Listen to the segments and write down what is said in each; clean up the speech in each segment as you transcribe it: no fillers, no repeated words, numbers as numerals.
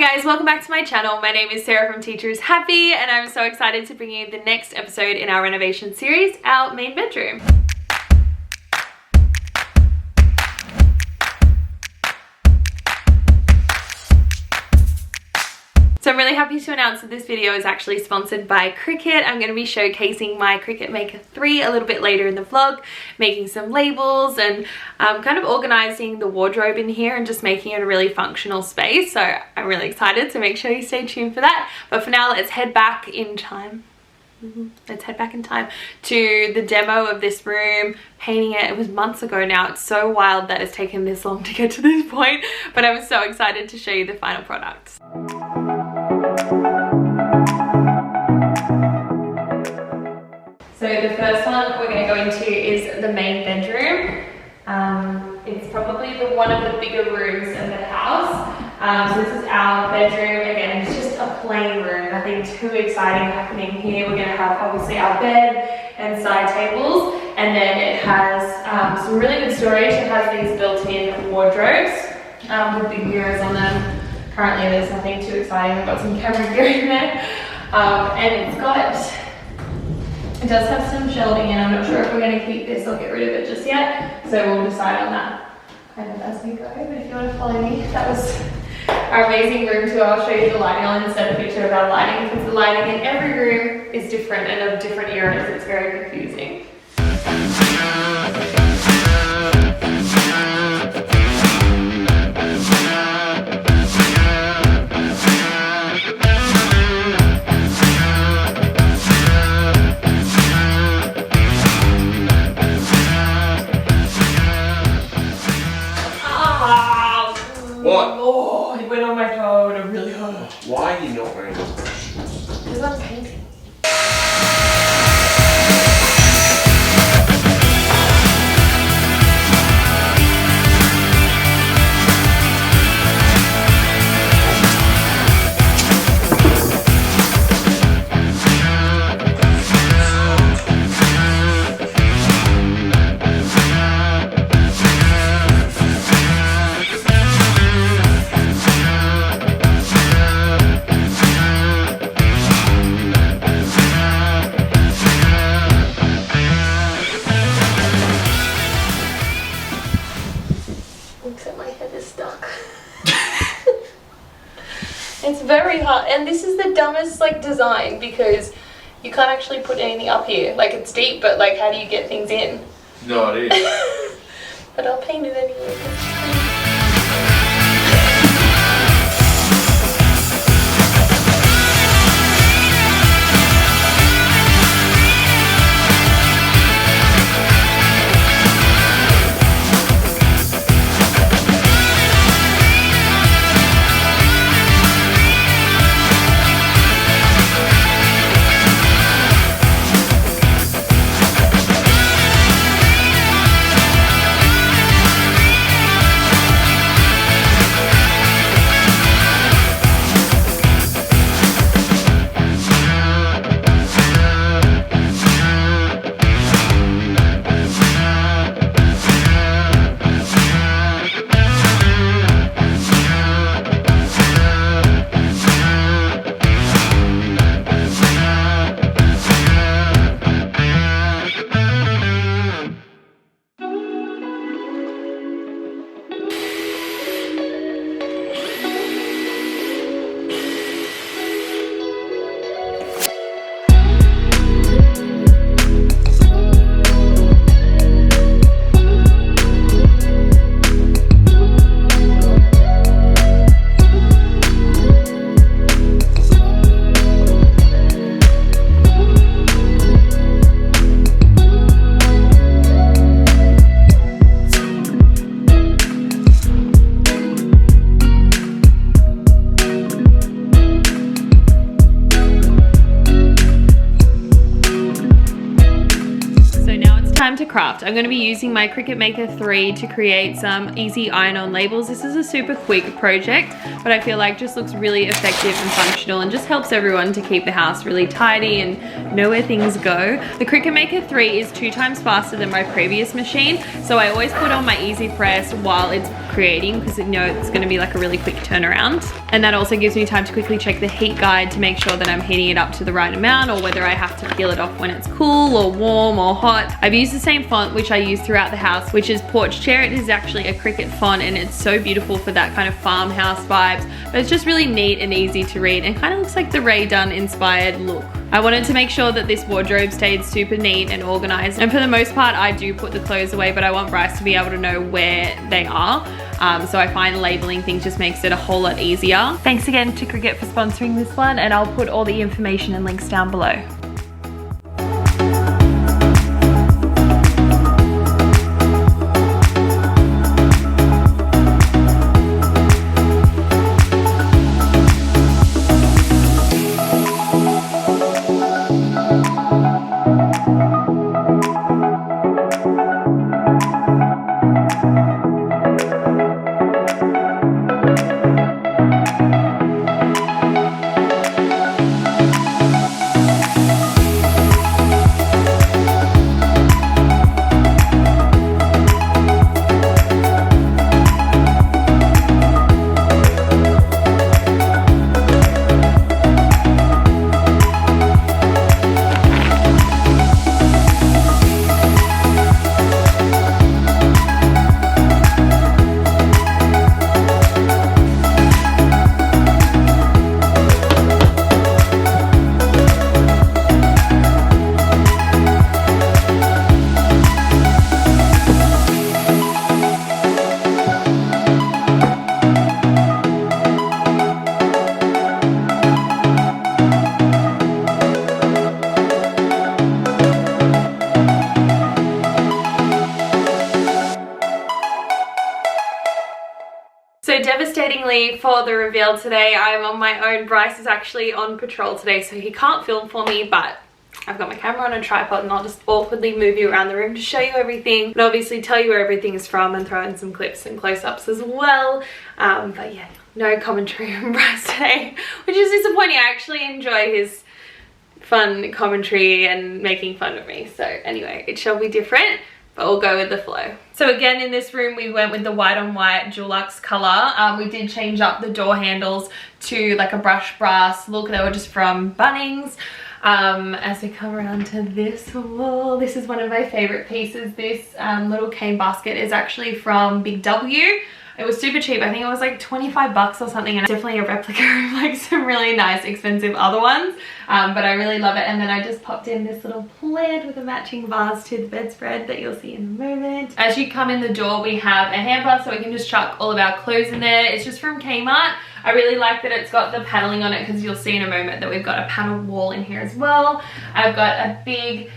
Hi guys, welcome back to my channel. My name is Sarah from Teacher is Happy and I'm so excited to bring you the next episode in our renovation series, our main bedroom. So I'm really happy to announce that this video is actually sponsored by Cricut. I'm going to be showcasing my Cricut Maker 3 a little bit later in the vlog, making some labels and kind of organizing the wardrobe in here and just making it a really functional space. So I'm really excited, so make sure you stay tuned for that. But for now, let's head back in time. Let's head back in time to the demo of this room, painting it. It was months ago now. It's so wild that it's taken this long to get to this point, but I'm so excited to show you the final product. So the first one we're going to go into is the main bedroom. It's probably one of the bigger rooms in the house. So this is our bedroom. Again, it's just a plain room, nothing too exciting happening here. We're going to have obviously our bed and side tables, and then it has some really good storage. It has these built-in wardrobes with big mirrors on them. Currently there's nothing too exciting. I've got some camera gear in there, and it does have some shelving in. I'm not sure if we're going to keep this or get rid of it just yet, so we'll decide on that kind of as we go. But if you want to follow me, that was our amazing room tour. I'll show you the lighting. I'll insert a picture of our lighting because the lighting in every room is different and of different eras. It's very confusing. What? Oh, it went on my toe and it really hurt. Why are you not wearing those shoes? Because I'm painting. It's very hard, and this is the dumbest design because you can't actually put anything up here. It's deep, but how do you get things in? No, it is. But I'll paint it anyway. Time to craft. I'm going to be using my Cricut Maker 3 to create some easy iron-on labels. This is a super quick project, but I feel like just looks really effective and functional and just helps everyone to keep the house really tidy and know where things go. The Cricut Maker 3 is 2 times faster than my previous machine, so I always put on my easy press while it's creating because I know it's going to be like a really quick turnaround. And that also gives me time to quickly check the heat guide to make sure that I'm heating it up to the right amount, or whether I have to peel it off when it's cool or warm or hot. I've used the same font which I use throughout the house, which is Porch Chair. It is actually a Cricut font and it's so beautiful for that kind of farmhouse vibes, but it's just really neat and easy to read and kind of looks like the Ray Dunn inspired look. I wanted to make sure that this wardrobe stayed super neat and organized, and for the most part I do put the clothes away, but I want Bryce to be able to know where they are. So I find labeling things just makes it a whole lot easier. Thanks again to Cricut for sponsoring this one, and I'll put all the information and links down below. So devastatingly for the reveal today, I'm on my own. Bryce is actually on patrol today, so he can't film for me, but I've got my camera on a tripod and I'll just awkwardly move you around the room to show you everything and obviously tell you where everything is from and throw in some clips and close-ups as well. But yeah, no commentary from Bryce today, which is disappointing. I actually enjoy his fun commentary and making fun of me. So anyway, it shall be different, but we'll go with the flow. So again, in this room, we went with the white on white Dulux color. We did change up the door handles to like a brushed brass look. They were just from Bunnings. As we come around to this wall, this is one of my favorite pieces. This little cane basket is actually from Big W. It was super cheap. I think it was like 25 bucks or something, and it's definitely a replica of like some really nice expensive other ones, but I really love it. And then I just popped in this little plant with a matching vase to the bedspread that you'll see in a moment. As you come in the door, we have a hamper so we can just chuck all of our clothes in there. It's just from Kmart. I really like that it's got the paneling on it, because you'll see in a moment that we've got a paneled wall in here as well. I've got a big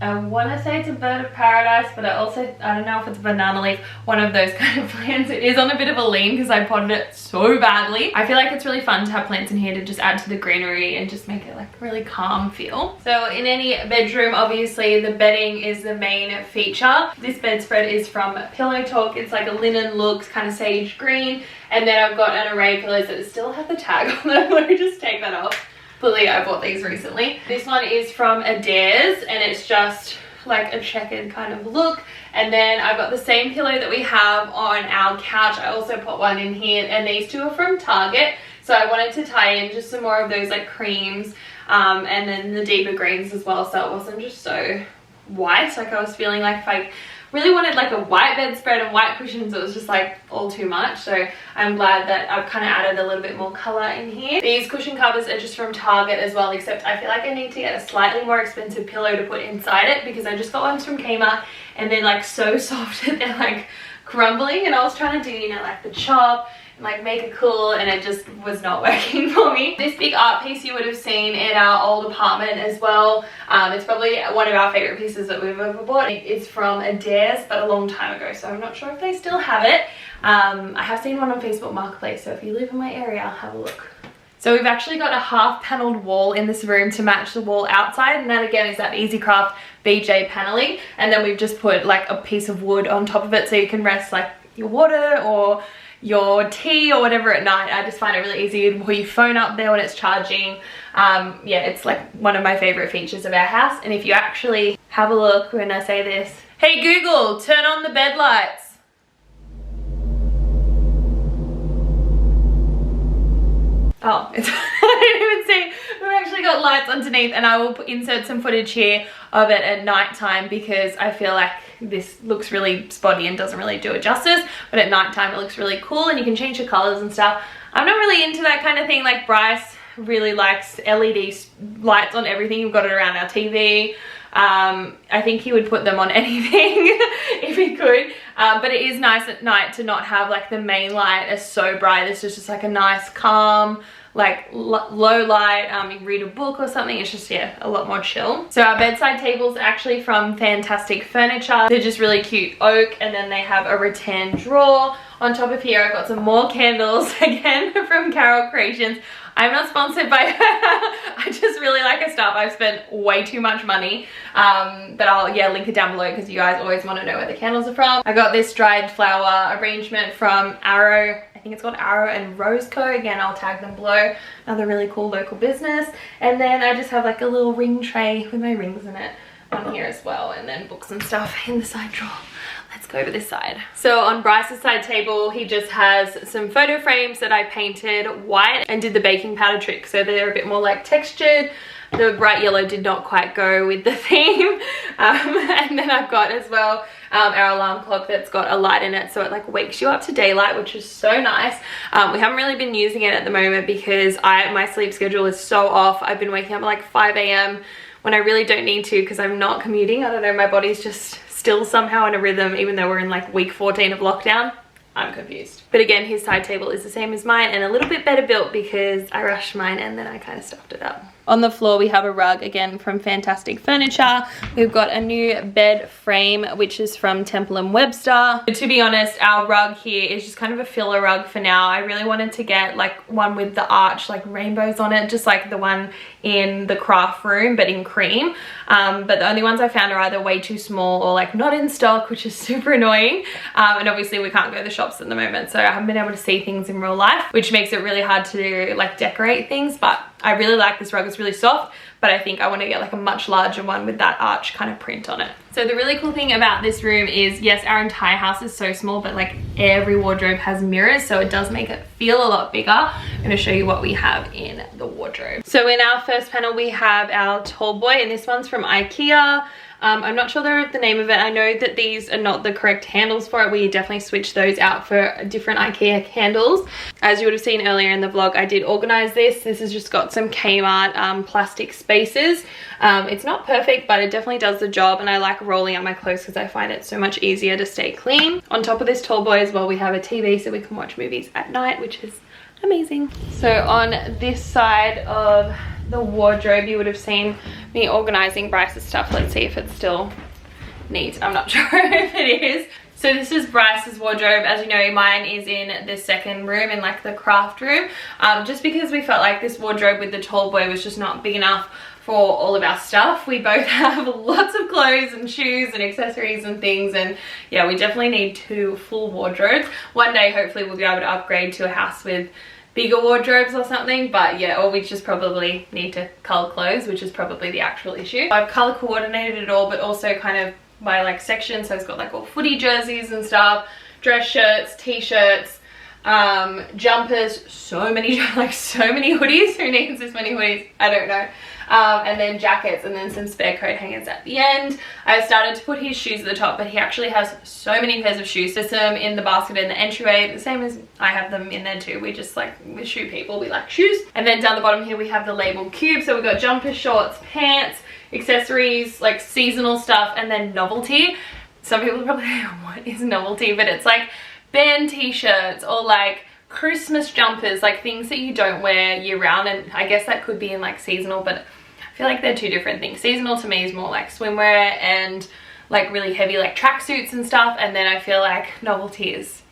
I want to say it's a bird of paradise, but I don't know if it's a banana leaf, one of those kind of plants. It is on a bit of a lean because I potted it so badly. I feel like it's really fun to have plants in here to just add to the greenery and just make it like a really calm feel. So in any bedroom, obviously the bedding is the main feature. This bedspread is from Pillow Talk. It's like a linen look, kind of sage green. And then I've got an array of pillows that still have the tag on them. Let me just take that off. Lily, I bought these recently. This one is from Adair's and it's just like a checkered kind of look. And then I've got the same pillow that we have on our couch. I also put one in here, and these two are from Target. So I wanted to tie in just some more of those like creams and then the deeper greens as well, so it wasn't just so white. Like I was feeling like if I really wanted like a white bedspread and white cushions, it was just like all too much. So I'm glad that I've kind of added a little bit more color in here. These cushion covers are just from Target as well, except I feel like I need to get a slightly more expensive pillow to put inside it, because I just got ones from Kmart and they're like so soft that they're like crumbling, and I was trying to do, you know, like the chop and like make it cool, and it just was not working for me. This big art piece you would have seen in our old apartment as well. It's probably one of our favorite pieces that we've ever bought. It's from Adair's, but a long time ago, so I'm not sure if they still have it. I have seen one on Facebook Marketplace, so if you live in my area, I'll have a look. So we've actually got a half paneled wall in this room to match the wall outside, and that again is that EasyCraft BJ paneling. And then we've just put like a piece of wood on top of it so you can rest like your water or your tea or whatever at night. I just find it really easy to put your phone up there when it's charging. Yeah, it's like one of my favorite features of our house. And if you actually have a look when I say this, hey Google, turn on the bed lights. Oh, it's, I didn't even see. We've actually got lights underneath, and I will insert some footage here of it at night time because I feel like this looks really spotty and doesn't really do it justice. But at night time it looks really cool, and you can change the colors and stuff. I'm not really into that kind of thing. Like Bryce really likes LED lights on everything. We've got it around our TV. I think he would put them on anything if he could, but it is nice at night to not have like the main light is so bright. It's just like a nice calm, like low light. You read a book or something, it's just, yeah, a lot more chill. So our bedside tables are actually from Fantastic Furniture. They're just really cute oak, and then they have a rattan drawer. On top of here I've got some more candles again from Carol Creations. I'm not sponsored by her. I just really like her stuff. I've spent way too much money, but I'll, yeah, link it down below because you guys always want to know where the candles are from. I got this dried flower arrangement from Arrow. I think it's called Arrow and Rose Co. Again, I'll tag them below. Another really cool local business. And then I just have like a little ring tray with my rings in it on here as well, and then books and stuff in the side drawer. Let's go over this side. So on Bryce's side table, he just has some photo frames that I painted white and did the baking powder trick. So they're a bit more like textured. The bright yellow did not quite go with the theme. And then I've got as well our alarm clock that's got a light in it, so it like wakes you up to daylight, which is so nice. We haven't really been using it at the moment because my sleep schedule is so off. I've been waking up at like 5 AM when I really don't need to because I'm not commuting. I don't know, my body's just still somehow in a rhythm even though we're in like week 14 of lockdown. I'm confused. But again, his side table is the same as mine and a little bit better built because I rushed mine and then I kind of stuffed it up. On the floor we have a rug again from Fantastic Furniture. We've got a new bed frame which is from Temple & Webster. But to be honest, our rug here is just kind of a filler rug for now. I really wanted to get like one with the arch like rainbows on it, just like the one in the craft room but in cream. But the only ones I found are either way too small or like not in stock, which is super annoying. And obviously we can't go to the shops at the moment, so I haven't been able to see things in real life, which makes it really hard to like decorate things. But I really like this rug. It's really soft, but I think I want to get like a much larger one with that arch kind of print on it. So the really cool thing about this room is, yes, our entire house is so small, but like every wardrobe has mirrors, so it does make it feel a lot bigger. I'm going to show you what we have in the wardrobe. So in our first panel we have our tall boy, and this one's from IKEA. I'm not sure the name of it. I know that these are not the correct handles for it. We definitely switched those out for different IKEA handles. As you would have seen earlier in the vlog, I did organize this. This has just got some Kmart plastic spaces. It's not perfect, but it definitely does the job, and I like rolling up my clothes because I find it so much easier to stay clean. On top of this tall boy as well, we have a TV so we can watch movies at night, which is amazing. So on this side of the wardrobe, you would have seen me organizing Bryce's stuff. Let's see if it's still neat. I'm not sure if it is. So this is Bryce's wardrobe. As you know, mine is in the second room, in like the craft room, just because we felt like this wardrobe with the tall boy was just not big enough for all of our stuff. We both have lots of clothes and shoes and accessories and things, and yeah, we definitely need 2 full wardrobes. One day hopefully we'll be able to upgrade to a house with bigger wardrobes or something, but yeah, or we just probably need to color clothes, which is probably the actual issue. I've color coordinated it all, but also kind of by like section, so it's got like all footy jerseys and stuff, dress shirts, t-shirts, jumpers, so many hoodies. Who needs this many hoodies? I don't know. And then jackets, and then some spare coat hangers at the end. I started to put his shoes at the top, but he actually has so many pairs of shoes. There's some in the basket in the entryway, the same as I have them in there too. We just like, we're shoe people, we like shoes. And then down the bottom here we have the label cube. So we've got jumpers, shorts, pants, accessories, like seasonal stuff, and then novelty. Some people probably know what is novelty, but it's like band t-shirts or like Christmas jumpers, like things that you don't wear year round. And I guess that could be in like seasonal, but I feel like they're 2 different things. Seasonal to me is more like swimwear and like really heavy like tracksuits and stuff, and then I feel like novelty is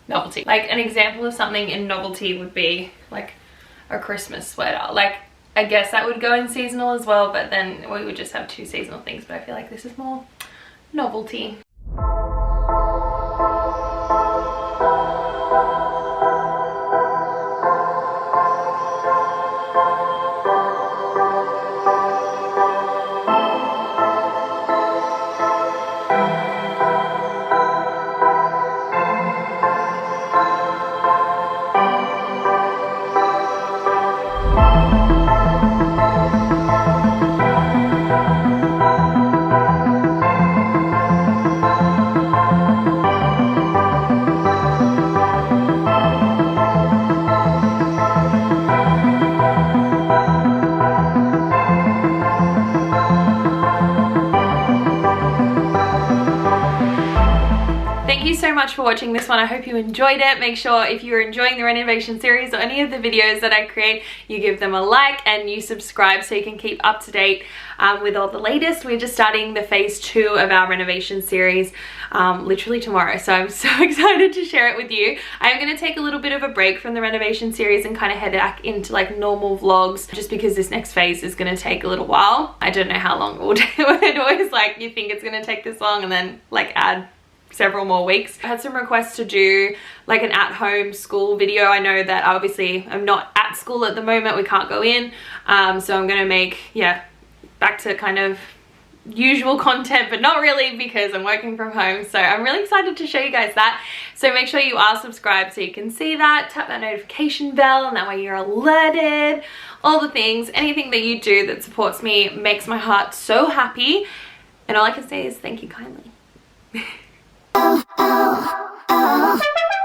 novelty. Like an example of something in novelty would be like a Christmas sweater. Like I guess that would go in seasonal as well, but then we would just have 2 seasonal things, but I feel like this is more novelty. Thank you so much for watching this one. I hope you enjoyed it. Make sure if you're enjoying the renovation series or any of the videos that I create, you give them a like and you subscribe so you can keep up to date with all the latest. We're just starting the phase 2 of our renovation series literally tomorrow, so I'm so excited to share it with you. I'm going to take a little bit of a break from the renovation series and kind of head back into like normal vlogs, just because this next phase is going to take a little while. I don't know how long it will take. It always like you think it's going to take this long and then like add several more weeks. I had some requests to do like an at-home school video. I know that obviously I'm not at school at the moment, we can't go in, so I'm gonna make, yeah, back to kind of usual content, but not really because I'm working from home. So I'm really excited to show you guys that. So make sure you are subscribed so you can see that, tap that notification bell, and that way you're alerted, all the things. Anything that you do that supports me makes my heart so happy, and all I can say is thank you kindly. Oh, oh, oh.